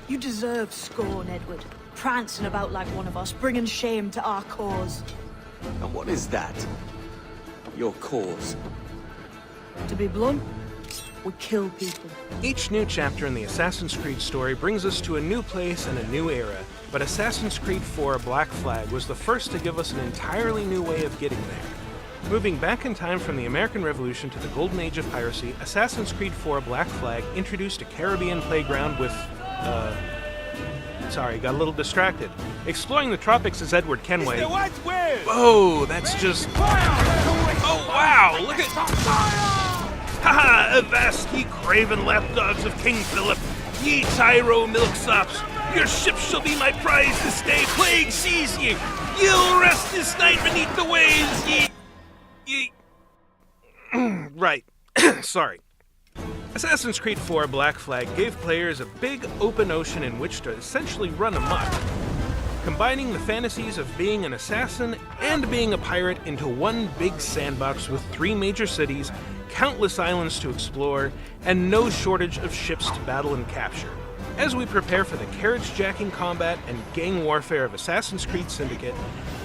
You deserve scorn, Edward. Prancing about like one of us, bringing shame to our cause. And what is that? Your cause? To be blunt, we kill people. Each new chapter in the Assassin's Creed story brings us to a new place and a new era, but Assassin's Creed IV Black Flag was the first to give us an entirely new way of getting there. Moving back in time from the American Revolution to the Golden Age of piracy, Assassin's Creed IV Black Flag introduced a Caribbean playground with, sorry, got a little distracted. Exploring the tropics as Edward Kenway. Whoa, that's just... Oh, wow, look at... Haha, avast ye craven lapdogs of King Philip, ye Tyro milksops. Your ships shall be my prize this day. Plague seize ye. You'll rest this night beneath the waves, ye... Right. Sorry. Assassin's Creed IV Black Flag gave players a big open ocean in which to essentially run amok, combining the fantasies of being an assassin and being a pirate into one big sandbox with 3 major cities, countless islands to explore, and no shortage of ships to battle and capture. As we prepare for the carriage-jacking combat and gang warfare of Assassin's Creed Syndicate,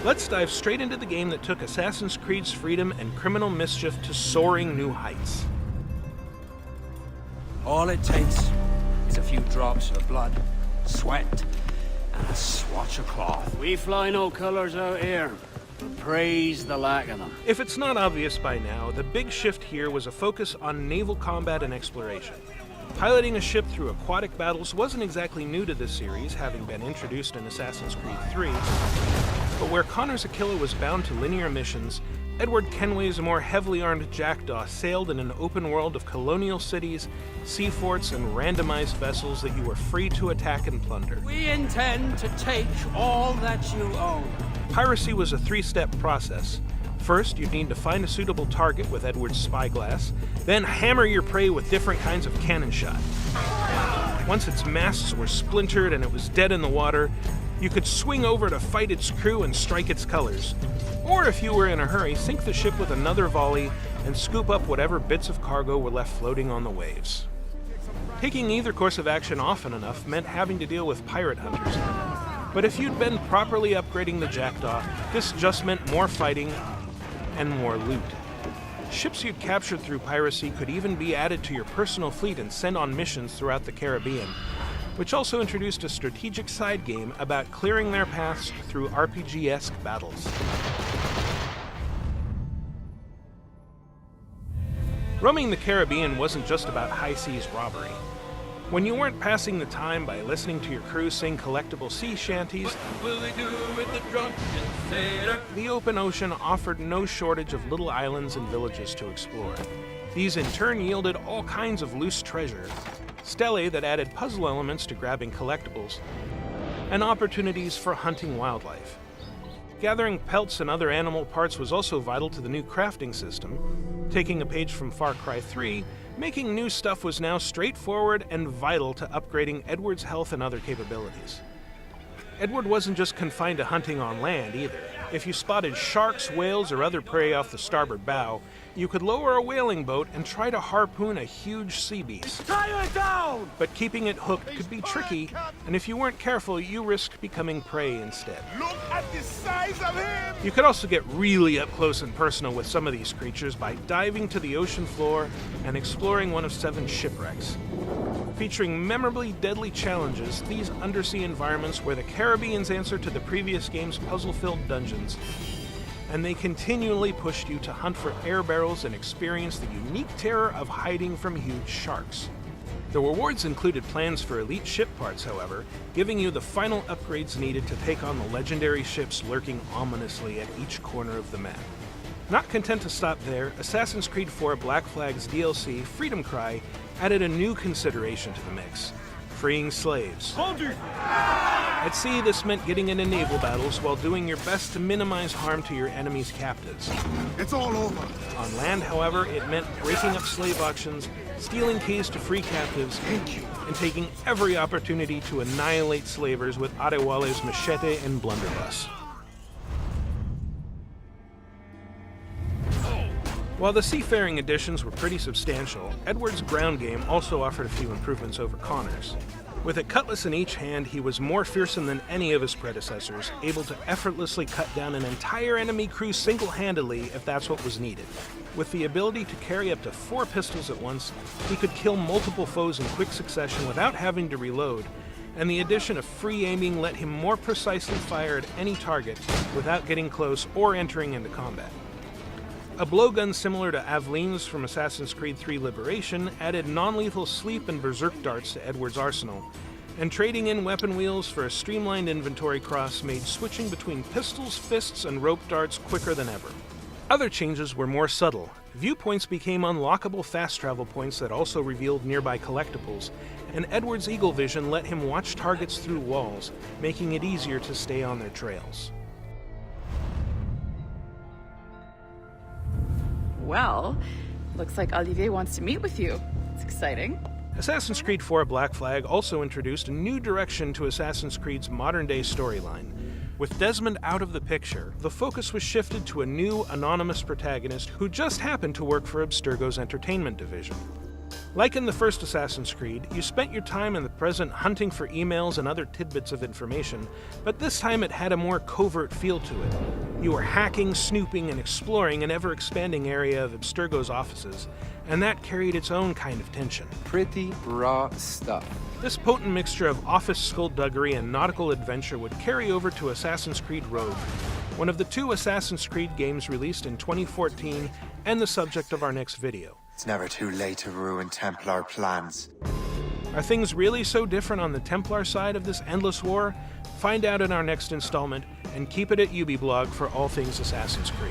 let's dive straight into the game that took Assassin's Creed's freedom and criminal mischief to soaring new heights. All it takes is a few drops of blood, sweat, and a swatch of cloth. We fly no colors out here. Praise the lack of them. If it's not obvious by now, the big shift here was a focus on naval combat and exploration. Piloting a ship through aquatic battles wasn't exactly new to this series, having been introduced in Assassin's Creed 3, but where Connors Aquila was bound to linear missions, Edward Kenway's more heavily armed Jackdaw sailed in an open world of colonial cities, sea forts, and randomized vessels that you were free to attack and plunder. We intend to take all that you own. Piracy was a 3-step process. First, you'd need to find a suitable target with Edward's spyglass, then hammer your prey with different kinds of cannon shot. Once its masts were splintered and it was dead in the water, you could swing over to fight its crew and strike its colors. Or if you were in a hurry, sink the ship with another volley and scoop up whatever bits of cargo were left floating on the waves. Taking either course of action often enough meant having to deal with pirate hunters. But if you'd been properly upgrading the Jackdaw, this just meant more fighting and more loot. Ships you'd captured through piracy could even be added to your personal fleet and sent on missions throughout the Caribbean, which also introduced a strategic side game about clearing their paths through RPG-esque battles. Roaming the Caribbean wasn't just about high seas robbery. When you weren't passing the time by listening to your crew sing collectible sea shanties, what will they do with the drunken sailor? The open ocean offered no shortage of little islands and villages to explore. These in turn yielded all kinds of loose treasure, stelae that added puzzle elements to grabbing collectibles, and opportunities for hunting wildlife. Gathering pelts and other animal parts was also vital to the new crafting system. Taking a page from Far Cry 3, making new stuff was now straightforward and vital to upgrading Edward's health and other capabilities. Edward wasn't just confined to hunting on land either. If you spotted sharks, whales, or other prey off the starboard bow, you could lower a whaling boat and try to harpoon a huge sea beast. Tie it down! But keeping it hooked could be tricky, and if you weren't careful, you risked becoming prey instead. Look at the size of him! You could also get really up close and personal with some of these creatures by diving to the ocean floor and exploring one of 7 shipwrecks. Featuring memorably deadly challenges, these undersea environments were the Caribbean's answer to the previous game's puzzle-filled dungeons, and they continually pushed you to hunt for air barrels and experience the unique terror of hiding from huge sharks. The rewards included plans for elite ship parts, however, giving you the final upgrades needed to take on the legendary ships lurking ominously at each corner of the map. Not content to stop there, Assassin's Creed IV Black Flag's DLC, Freedom Cry, added a new consideration to the mix: freeing slaves. At sea, this meant getting into naval battles while doing your best to minimize harm to your enemy's captives. It's all over. On land, however, it meant breaking up slave auctions, stealing keys to free captives, and taking every opportunity to annihilate slavers with Adewale's machete and blunderbuss. While the seafaring additions were pretty substantial, Edward's ground game also offered a few improvements over Connor's. With a cutlass in each hand, he was more fearsome than any of his predecessors, able to effortlessly cut down an entire enemy crew single-handedly if that's what was needed. With the ability to carry up to 4 pistols at once, he could kill multiple foes in quick succession without having to reload, and the addition of free aiming let him more precisely fire at any target without getting close or entering into combat. A blowgun similar to Aveline's from Assassin's Creed III Liberation added non-lethal sleep and berserk darts to Edward's arsenal, and trading in weapon wheels for a streamlined inventory cross made switching between pistols, fists, and rope darts quicker than ever. Other changes were more subtle. Viewpoints became unlockable fast travel points that also revealed nearby collectibles, and Edward's eagle vision let him watch targets through walls, making it easier to stay on their trails. Well, looks like Olivier wants to meet with you. It's exciting. Assassin's Creed IV Black Flag also introduced a new direction to Assassin's Creed's modern-day storyline. With Desmond out of the picture, the focus was shifted to a new, anonymous protagonist who just happened to work for Abstergo's entertainment division. Like in the first Assassin's Creed, you spent your time in the present hunting for emails and other tidbits of information, but this time it had a more covert feel to it. You were hacking, snooping, and exploring an ever-expanding area of Abstergo's offices, and that carried its own kind of tension. Pretty raw stuff. This potent mixture of office skullduggery and nautical adventure would carry over to Assassin's Creed Rogue, one of the 2 Assassin's Creed games released in 2014 and the subject of our next video. It's never too late to ruin Templar plans. Are things really so different on the Templar side of this endless war? Find out in our next installment, and keep it at UbiBlog for all things Assassin's Creed.